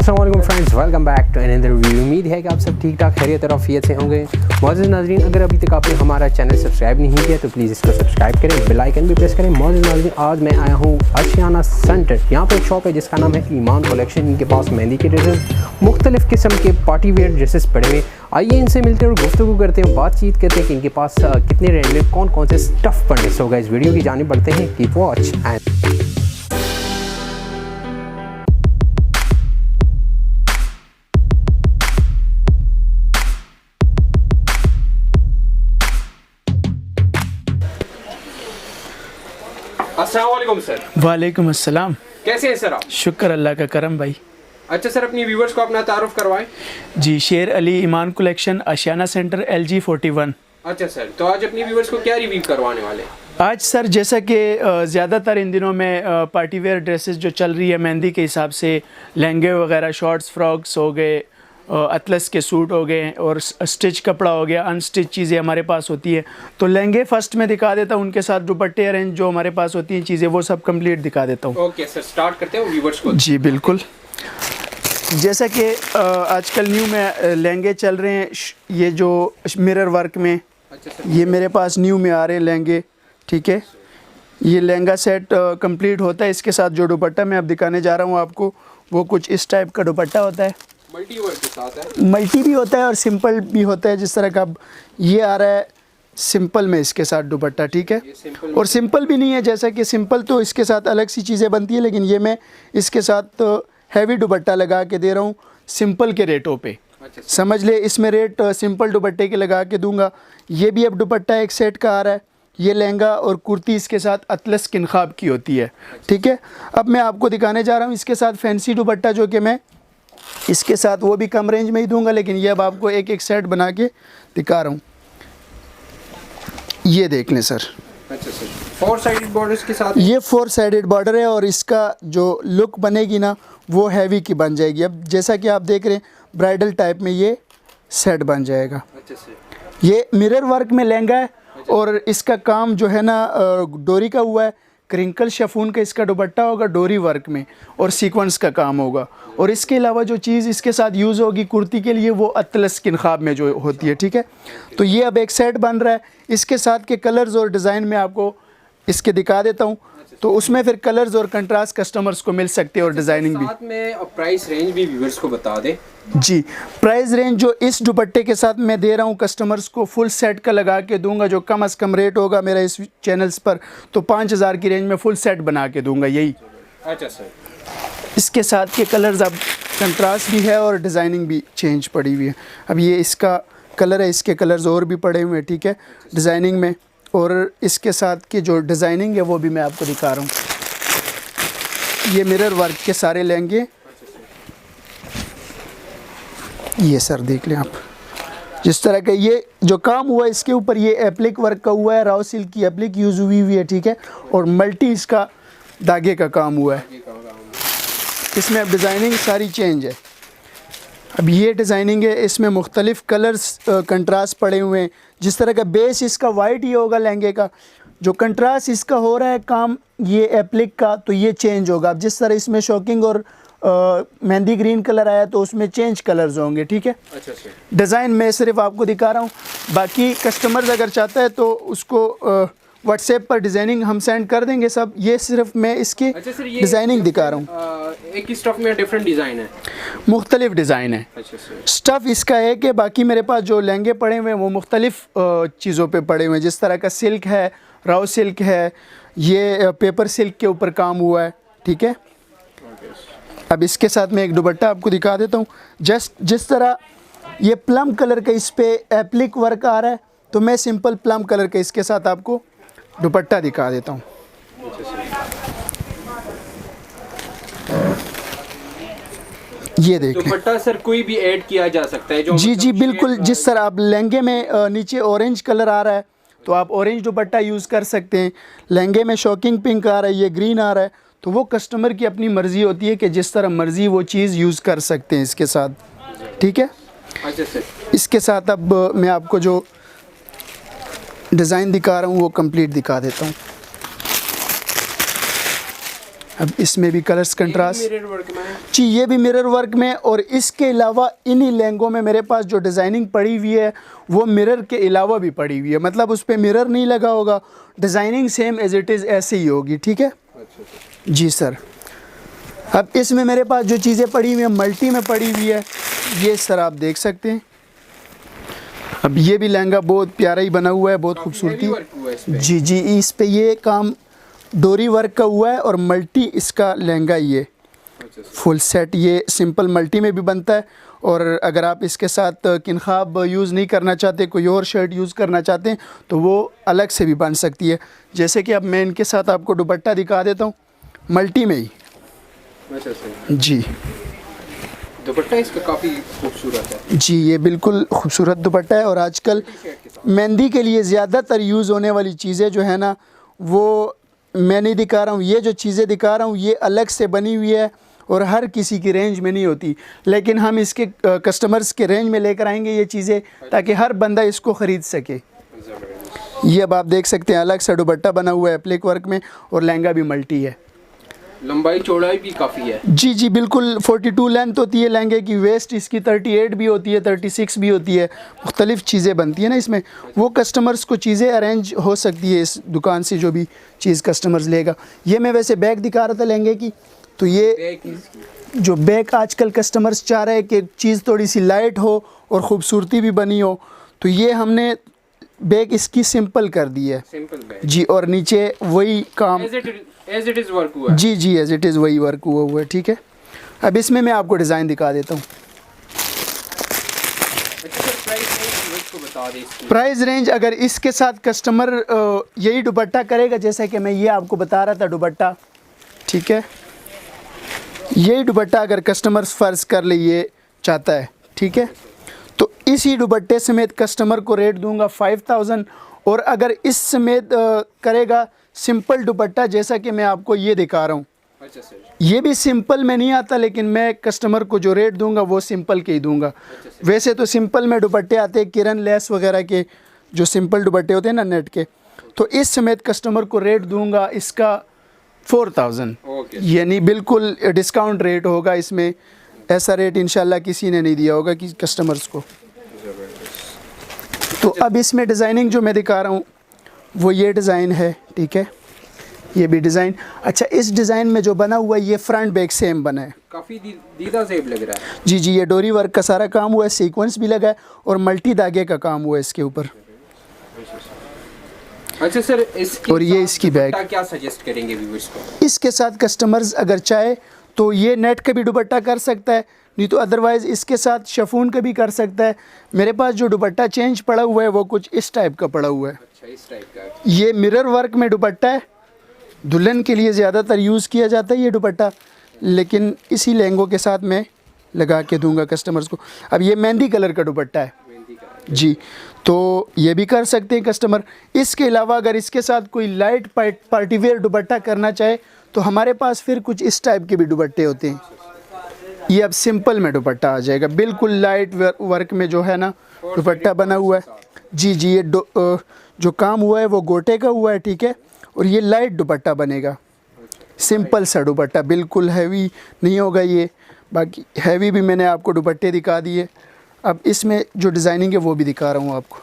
अस्सलाम वालेकुम friends, welcome back to another video. उम्मीद है कि आप सब ठीक ठाक खैरियत और आफियत से होंगे। मौजूद नाज़रीन, अगर अभी तक आपने हमारा चैनल सब्सक्राइब नहीं किया तो प्लीज़ इसको सब्सक्राइब करें, बेल आइकन भी प्रेस करें। मौजूद नाज़रीन, आज मैं आया हूँ आशियाना सेंटर। यहाँ पर एक शॉप है जिसका नाम है ईमान कलेक्शन। इनके पास मेहंदी के ड्रेसेस, मुख्तलिफ़ किस्म के पार्टी वेयर ड्रेसेस पड़े हुए। आइए इनसे मिलते हैं और गुफ्तगू करते हैं, बातचीत करते हैं कि इनके पास कितने रेंज में कौन कौन से स्टफ़ पड़े। सो गाइस, वीडियो की जानिब बढ़ते हैं। कीप वॉच एंड अस्सलाम वालेकुम सर। वालेकुम अस्सलाम। कैसे हैं सर आप? शुक्र अल्लाह का करम भाई। अच्छा सर, अपनी व्यूवर्स को अपना तारुफ करवाएं। जी, शेर अली ईमान कलेक्शन, आशियाना सेंटर, LG 41। अच्छा सर, तो आज अपनी व्यूवर्स को क्या रिव्यू करवाने वाले? आज सर, जैसा कि ज़्यादातर इन दिनों में पार्टी वेयर ड्रेसेस जो चल रही है मेहंदी के हिसाब से, लहंगे वगैरह, शॉर्ट्स, फ्रॉक्स हो गए, अतलस के सूट हो गए और स्टिच कपड़ा हो गया, अनस्टिच चीज़ें हमारे पास होती है। तो लहंगे फर्स्ट में दिखा देता हूँ, उनके साथ दुपट्टे अरेंज जो हमारे पास होती हैं चीज़ें, वो सब कंप्लीट दिखा देता हूँ। ओके सर, स्टार्ट करते हैं व्यूवर्स को। जी बिल्कुल। जैसा कि आजकल न्यू में लहंगे चल रहे हैं, ये जो मिरर वर्क में, ये मेरे पास न्यू में आ रहे हैं लहंगे। ठीक है, ये लहंगा सेट कंप्लीट होता है। इसके साथ जो दुपट्टा मैं अब दिखाने जा रहा हूँ आपको, वो कुछ इस टाइप का दुपट्टा होता है। मल्टी वर्क के साथ है। मल्टी भी होता है और सिंपल भी होता है। जिस तरह का अब ये आ रहा है सिंपल में इसके साथ दुपट्टा। ठीक है, और सिंपल भी नहीं है, जैसा कि सिंपल तो इसके साथ अलग सी चीज़ें बनती है, लेकिन ये मैं इसके साथ हैवी दुपट्टा लगा के दे रहा हूँ सिंपल के रेटों पे। समझ ले, इसमें रेट सिंपल दुपट्टे के लगा के दूंगा। ये भी अब दुपट्टा एक सेट का आ रहा है। ये लहंगा और कुर्ती इसके साथ अतलस किनखाब की होती है। ठीक है, अब मैं आपको दिखाने जा रहा हूँ इसके साथ फैंसी दुपट्टा, जो कि मैं इसके साथ वो भी कम रेंज में ही दूंगा, लेकिन ये अब आपको एक एक सेट बना के दिखा रहा हूँ। ये देख लें सर। अच्छा सर, 4 साइडेड बॉर्डर्स के साथ। ये 4 साइडेड बॉर्डर है और इसका जो लुक बनेगी ना, वो हैवी की बन जाएगी। अब जैसा कि आप देख रहे हैं, ब्राइडल टाइप में ये सेट बन जाएगा। अच्छा सर, ये मिरर वर्क में लहंगा है और इसका काम जो है ना डोरी का हुआ है। क्रिंकल शफून का इसका दुपट्टा होगा डोरी वर्क में, और सीक्वेंस का काम होगा। और इसके अलावा जो चीज़ इसके साथ यूज़ होगी कुर्ती के लिए, वो अतलस किनखाब में जो होती है। ठीक है, तो ये अब एक सेट बन रहा है। इसके साथ के कलर्स और डिज़ाइन में आपको इसके दिखा देता हूँ, तो उसमें फिर कलर्स और कंट्रास्ट कस्टमर्स को मिल सकते हैं और डिज़ाइनिंग भी। साथ में प्राइस रेंज भी व्यूअर्स को बता दें। जी, प्राइस रेंज जो इस दुपट्टे के साथ मैं दे रहा हूँ कस्टमर्स को, फुल सेट का लगा के दूंगा, जो कम से कम रेट होगा मेरा इस चैनल्स पर, तो 5000 की रेंज में फुल सेट बना के दूंगा यही। अच्छा सर, इसके साथ के कलर्स अब कंट्रास्ट भी है और डिज़ाइनिंग भी चेंज पड़ी हुई है। अब ये इसका कलर है, इसके कलर्स और भी पड़े हुए हैं। ठीक है, डिज़ाइनिंग में, और इसके साथ की जो डिज़ाइनिंग है वो भी मैं आपको दिखा रहा हूँ। ये मिरर वर्क के सारे लहंगे, ये सर देख लें आप, जिस तरह का ये जो काम हुआ है इसके ऊपर, ये एप्लिक वर्क का हुआ है, राव सिल्क की एप्लिक यूज़ हुई हुई है। ठीक है, और मल्टी इसका धागे का काम हुआ है। इसमें अब डिज़ाइनिंग सारी चेंज है। अब ये डिज़ाइनिंग है, इसमें मुख्तलिफ़ कलर्स कंट्रास्ट पड़े हुए हैं। जिस तरह का बेस इसका वाइट ही होगा लहंगे का, जो कंट्रास्ट इसका हो रहा है काम ये एप्लिक का, तो ये चेंज होगा। अब जिस तरह इसमें शॉकिंग और मेहंदी ग्रीन कलर आया, तो उसमें चेंज कलर्स होंगे। ठीक है, अच्छा सर। डिज़ाइन मैं सिर्फ आपको दिखा रहा हूँ, बाकी कस्टमर्स अगर चाहता है तो उसको व्हाट्सएप पर डिज़ाइनिंग हम सेंड कर देंगे सब। ये सिर्फ मैं इसकी डिज़ाइनिंग दिखा रहा हूँ। एक ही स्टफ में डिफरेंट डिज़ाइन है, मुख्तलिफ डिज़ाइन है। अच्छा सर। स्टफ़ इसका है कि बाकी मेरे पास जो लहंगे पड़े हुए हैं वो मुख्तलिफ चीज़ों पे पड़े हुए हैं। जिस तरह का सिल्क है, राव सिल्क है, ये पेपर सिल्क के ऊपर काम हुआ है। ठीक है, अब इसके साथ मैं एक दुपट्टा आपको दिखा देता हूँ। जिस तरह ये प्लम कलर का इस पे एप्लिक वर्क आ रहा है, तो मैं सिंपल प्लम कलर का इसके साथ आपको दुपट्टा दिखा देता हूँ। ये देख लें। दुपट्टा सर कोई भी ऐड किया जा सकता है जो? जी जी बिल्कुल। जिस तरह आप लहंगे में नीचे ऑरेंज कलर आ रहा है, तो आप ऑरेंज दुपट्टा यूज़ कर सकते हैं। लहंगे में शॉकिंग पिंक आ रहा है, ये ग्रीन आ रहा है, तो वो कस्टमर की अपनी मर्ज़ी होती है कि जिस तरह मर्ज़ी वो चीज़ यूज़ कर सकते हैं इसके साथ। ठीक है, अच्छा सर। इसके साथ अब मैं आपको जो डिज़ाइन दिखा रहा हूँ वो कंप्लीट दिखा देता हूँ। अब इसमें भी कलर्स कंट्रास्ट मिरर वर्क में है। जी, ये भी मिरर वर्क में। और इसके अलावा इन्हीं लहंगों में मेरे पास जो डिज़ाइनिंग पड़ी हुई है वो मिरर के अलावा भी पड़ी हुई है, मतलब उस पर मिरर नहीं लगा होगा, designing same as it is ऐसे ही होगी, ठीक है। जी सर। अब इसमें मेरे पास जो चीज़ें पड़ी हुई हैं मल्टी में पड़ी हुई है, ये सर आप देख सकते हैं। अब ये भी लहंगा बहुत प्यारा ही बना हुआ है, बहुत खूबसूरती। जी जी, इस पे ये काम डोरी वर्क का हुआ है और मल्टी इसका लहंगा ये फुल सेट, ये सिंपल मल्टी में भी बनता है। और अगर आप इसके साथ किनखाब यूज़ नहीं करना चाहते, कोई और शर्ट यूज़ करना चाहते हैं तो वो अलग से भी बन सकती है। जैसे कि अब मैं इनके साथ आपको दुपट्टा दिखा देता हूँ मल्टी में ही। जी, दुपट्टा इसका काफ़ी खूबसूरत है। जी, ये बिल्कुल खूबसूरत दुपट्टा है। और आजकल मेहंदी के लिए ज़्यादातर यूज़ होने वाली चीज़ें जो है ना, वो मैं नहीं दिखा रहा हूँ, ये जो चीज़ें दिखा रहा हूँ ये अलग से बनी हुई है और हर किसी की रेंज में नहीं होती, लेकिन हम इसके कस्टमर्स के रेंज में लेकर आएंगे ये चीज़ें ताकि हर बंदा इसको ख़रीद सके। ये अब आप देख सकते हैं अलग सा दुपट्टा बना हुआ है एप्लिक वर्क में और लहंगा भी मल्टी है। लंबाई चौड़ाई भी काफ़ी है। जी जी बिल्कुल, 42 लेंथ होती है लहंगे की, वेस्ट इसकी 38 भी होती है, 36 भी होती है, मुख्तलिफ़ चीज़ें बनती है ना इसमें। वो कस्टमर्स को चीज़ें अरेंज हो सकती है इस दुकान से, जो भी चीज़ कस्टमर्स लेगा। ये मैं वैसे बैग दिखा रहा था लहंगे की, तो ये जो बैग आजकल कस्टमर्स चाह रहे हैं कि चीज़ थोड़ी सी लाइट हो और ख़ूबसूरती भी बनी हो, तो ये हमने बैग इसकी सिंपल कर दी है। सिंपल बैग जी, और नीचे वही काम एज इट इज़ वर्क हुआ है। जी जी, एज इट इज़ वही वर्क हुआ है, ठीक है। अब इसमें मैं आपको डिज़ाइन दिखा देता हूँ। प्राइस रेंज अगर इसके साथ कस्टमर यही दुपट्टा करेगा, जैसा कि मैं ये आपको बता रहा था दुपट्टा, ठीक है, यही दुपट्टा अगर कस्टमर फ़र्ज़ कर ले ये चाहता है, ठीक है, तो इसी दुपट्टे समेत कस्टमर को रेट दूंगा 5000। और अगर इस समेत करेगा सिंपल दुपट्टा, जैसा कि मैं आपको ये दिखा रहा हूँ, अच्छा सर, ये भी सिंपल में नहीं आता, लेकिन मैं कस्टमर को जो रेट दूंगा वो सिंपल के ही दूंगा। अच्छा वैसे तो सिंपल में दुपट्टे आते हैं किरण लेस वगैरह के, जो सिंपल दुपट्टे होते हैं ना नेट के, तो इस समेत कस्टमर को रेट दूंगा इसका 4000, यानी बिल्कुल डिस्काउंट रेट होगा इसमें। ऐसा रेट इंशाल्लाह किसी ने नहीं दिया होगा कि कस्टमर्स को। तो अब इसमें डिज़ाइनिंग जो मैं दिखा रहा हूँ वो ये डिज़ाइन है, ठीक है, ये भी डिज़ाइन। अच्छा, इस डिज़ाइन में जो बना हुआ है ये फ्रंट बैक सेम बना है, काफ़ी दीदा सेब लग रहा है। जी जी, ये डोरी वर्क का सारा काम हुआ है, सीक्वेंस भी लगा है और मल्टी धागे का काम हुआ है इसके ऊपर। अच्छा सर, इसके और ये इसकी बैग क्या सजेस्ट करेंगे व्यूअर्स को? इसके साथ कस्टमर्स अगर चाहे तो ये नेट का भी दुपट्टा कर सकता है, नहीं तो अदरवाइज़ इसके साथ शफून का भी कर सकता है। मेरे पास जो दुपट्टा चेंज पड़ा हुआ है वो कुछ इस टाइप का पड़ा हुआ है। अच्छा, इस टाइप का। ये मिरर वर्क में दुपट्टा है, दुल्हन के लिए ज़्यादातर यूज़ किया जाता है ये दुपट्टा, लेकिन इसी लहंगों के साथ मैं लगा के दूंगा कस्टमर्स को। अब ये मेहंदी कलर का दुपट्टा है जी, तो ये भी कर सकते हैं कस्टमर। इसके अलावा अगर इसके साथ कोई लाइट पार्टीवेयर दुपट्टा करना चाहे तो हमारे पास फिर कुछ इस टाइप के भी दुपट्टे होते हैं। ये अब सिंपल में दुपट्टा आ जाएगा, बिल्कुल लाइट वर्क में जो है ना दुपट्टा बना हुआ है। जी जी, ये जो काम हुआ है वो गोटे का हुआ है, ठीक है, और ये लाइट दुपट्टा बनेगा, सिंपल सा दुपट्टा, बिल्कुल हैवी नहीं होगा ये। बाकी हैवी भी मैंने आपको दुपट्टे दिखा दिए, अब इसमें जो डिज़ाइनिंग है वो भी दिखा रहा हूँ आपको।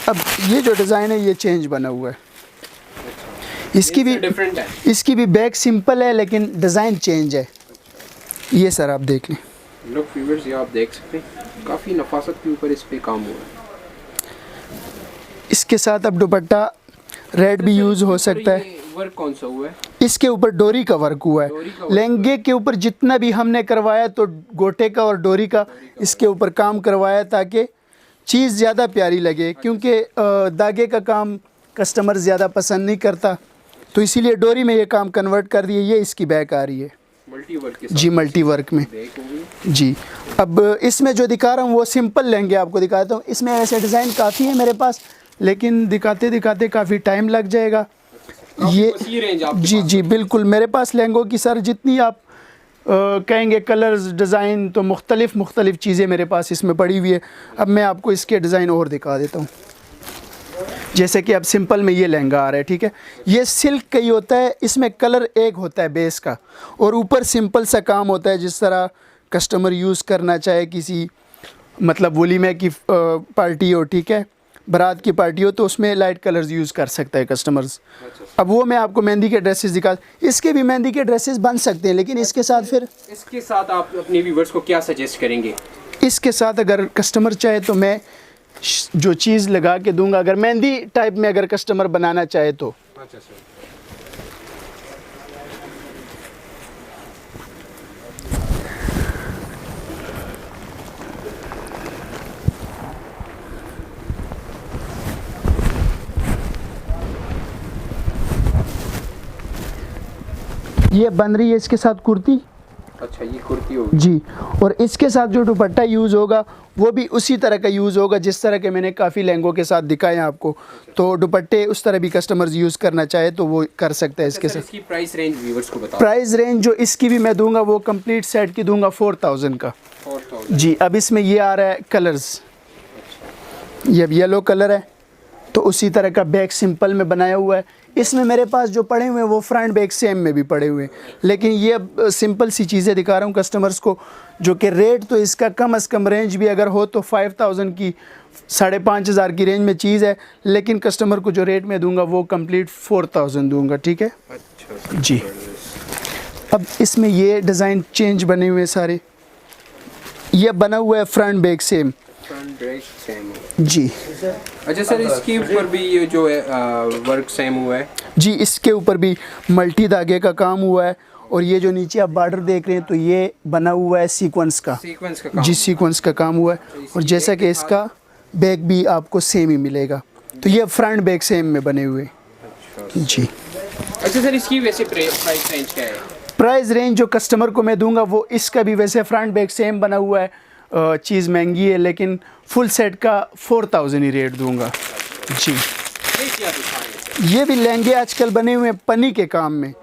अब ये जो डिज़ाइन है ये चेंज बना हुआ है, इसकी भी डिफरेंट है, इसकी भी बैक सिंपल है लेकिन डिज़ाइन चेंज है। ये सर आप देख लें। लोग व्यूअर्स, ये आप देख सकते हैं काफ़ी नफासत के ऊपर इस पे काम हुआ है। इसके साथ अब दुपट्टा रेड भी यूज़ हो सकता है। वर्क कौन सा हुआ है? इसके ऊपर डोरी का वर्क हुआ है। लहंगे के ऊपर जितना भी हमने करवाया तो गोटे का और डोरी का इसके ऊपर काम करवाया ताकि चीज़ ज़्यादा प्यारी लगे, क्योंकि धागे का काम कस्टमर ज़्यादा पसंद नहीं करता, तो इसीलिए डोरी में ये काम कन्वर्ट कर दिए। ये इसकी बैक आ रही है मल्टी वर्क के साथ। जी, मल्टी वर्क में जी। अब इसमें जो दिखा रहा हूँ वो सिंपल लहंगे आपको दिखाता हूँ। इसमें ऐसे डिज़ाइन काफ़ी है मेरे पास, लेकिन दिखाते दिखाते काफ़ी टाइम लग जाएगा। ये जी जी बिल्कुल, मेरे पास लहंगों की सर जितनी आप कहेंगे कलर्स डिज़ाइन, तो मुख्तलिफ़ चीज़ें मेरे पास इसमें पड़ी हुई है। अब मैं आपको इसके डिज़ाइन और दिखा देता हूँ। जैसे कि अब सिंपल में ये लहंगा आ रहा है, ठीक है। ये सिल्क का ही होता है, इसमें कलर एक होता है बेस का, और ऊपर सिंपल सा काम होता है। जिस तरह कस्टमर यूज़ करना चाहे, किसी मतलब वलीमे की पार्टी हो, ठीक है, बारात की पार्टी हो, तो उसमें लाइट कलर्स यूज़ कर सकता है कस्टमर्स। अब वो मैं आपको मेहंदी के ड्रेसेस दिखा, इसके भी मेहंदी के ड्रेसेस बन सकते हैं, लेकिन इसके साथ फिर इसके साथ आप अपने व्यूवर्स को क्या सजेस्ट करेंगे? इसके साथ अगर कस्टमर चाहे तो मैं जो चीज़ लगा के दूंगा, अगर मेहंदी टाइप में अगर कस्टमर बनाना चाहे तो। अच्छा सर। ये बन रही है इसके साथ कुर्ती। अच्छा, ये कुर्ती होगी जी, और इसके साथ जो दुपट्टा यूज़ होगा वो भी उसी तरह का यूज़ होगा जिस तरह के मैंने काफ़ी लहंगों के साथ दिखाए हैं आपको। तो दुपट्टे उस तरह भी कस्टमर्स यूज़ करना चाहे तो वो कर सकते हैं इसके साथ। इसकी प्राइस रेंज व्यूवर्स को बताओ। प्राइस रेंज जो इसकी भी मैं दूंगा वो कंप्लीट सेट की दूंगा 4000 का। 4000 जी। अब इसमें ये आ रहा है कलर्स, ये अब येलो कलर है, तो उसी तरह का बैक सिंपल में बनाया हुआ है। इसमें मेरे पास जो पड़े हुए हैं वो फ्रंट बैक सेम में भी पड़े हुए हैं, लेकिन ये अब सिंपल सी चीज़ें दिखा रहा हूँ कस्टमर्स को, जो कि रेट तो इसका कम से कम रेंज भी अगर हो तो 5000 की, 5500 की रेंज में चीज़ है, लेकिन कस्टमर को जो रेट में दूंगा वो कंप्लीट 4000 दूंगा, ठीक है। अच्छा जी। अब इसमें ये डिज़ाइन चेंज बने हुए हैं सारे, ये बना हुआ है front back same. Front back same जी। अच्छा सर, इसके ऊपर भी ये जो है वर्क सेम हुआ है? जी, इसके ऊपर भी मल्टी धागे का काम हुआ है, और ये जो नीचे आप बॉर्डर देख रहे हैं तो ये बना हुआ है सीक्वेंस का। सीक्वेंस का काम? जी, सीक्वेंस का काम हुआ है, और जैसा कि इसका बैक भी आपको सेम ही मिलेगा, तो ये फ्रंट बैक सेम में बने हुए। अच्छा जी। अच्छा सर, इसकी वैसे प्राइस रेंज क्या है? प्राइस रेंज जो कस्टमर को मैं दूंगा वो, इसका भी वैसे फ्रंट बैक सेम बना हुआ है, चीज़ महंगी है, लेकिन फुल सेट का 4000 ही रेट दूंगा। जी। ये भी लहंगे आजकल बने हुए हैं पन्नी के काम में,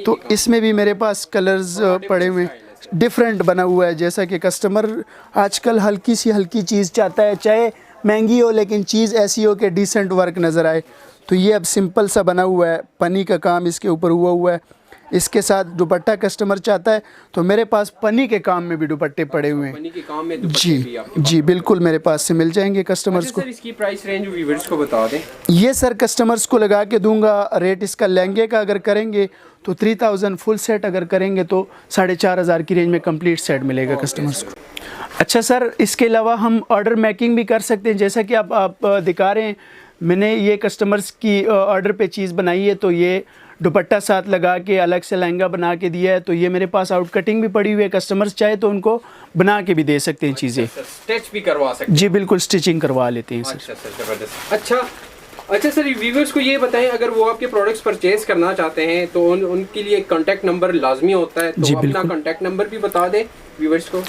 तो इसमें भी मेरे पास कलर्स पड़े हुए हैं, डिफरेंट बना हुआ है। जैसा कि कस्टमर आजकल हल्की सी हल्की चीज़ चाहता है, चाहे महंगी हो लेकिन चीज़ ऐसी हो कि डिसेंट वर्क नज़र आए, तो ये अब सिंपल सा बना हुआ है, पन्नी का काम इसके ऊपर हुआ है। इसके साथ दुपट्टा कस्टमर चाहता है तो मेरे पास पन्नी के काम में भी दुपट्टे पड़े हुए हैं। पन्नी के काम में दुपट्टे भी जी आपके जी, बिल्कुल मेरे पास से मिल जाएंगे कस्टमर्स को। सर, इसकी प्राइस रेंज व्यूअर्स को बता दें। ये सर कस्टमर्स को लगा के दूंगा रेट इसका, लहंगे का अगर करेंगे तो 3000, फुल सेट अगर करेंगे तो 4500 की रेंज में कंप्लीट सेट मिलेगा कस्टमर्स को। अच्छा सर, इसके अलावा हम ऑर्डर मेकिंग भी कर सकते हैं, जैसा कि आप दिखा रहे हैं। मैंने ये कस्टमर्स की ऑर्डर पे चीज़ बनाई है, तो ये दुपट्टा साथ लगा के अलग से लहंगा बना के दिया है, तो ये मेरे पास आउट कटिंग भी पड़ी हुई है, कस्टमर्स चाहे तो उनको बना के भी दे सकते हैं चीज़ें। स्टिच भी करवा सकते हैं? जी बिल्कुल, स्टिचिंग करवा लेते हैं सर। अच्छा सर, ज़बरदस्त। अच्छा सर, व्यूअर्स को ये बताएं, अगर वो आपके प्रोडक्ट्स परचेज करना चाहते हैं तो उनके लिए कॉन्टैक्ट नंबर लाजमी होता है, तो अपना कॉन्टैक्ट नंबर भी बता दें व्यूअर्स को।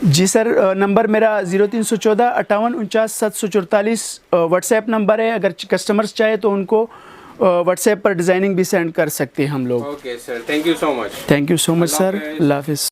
जी सर, नंबर मेरा 0314 58 49 744 व्हाट्सएप नंबर है। अगर कस्टमर्स चाहे तो उनको व्हाट्सएप पर डिज़ाइनिंग भी सेंड कर सकते हैं हम लोग। Okay sir, thank you so much. Thank you so much sir, अल्लाह हाफिज़।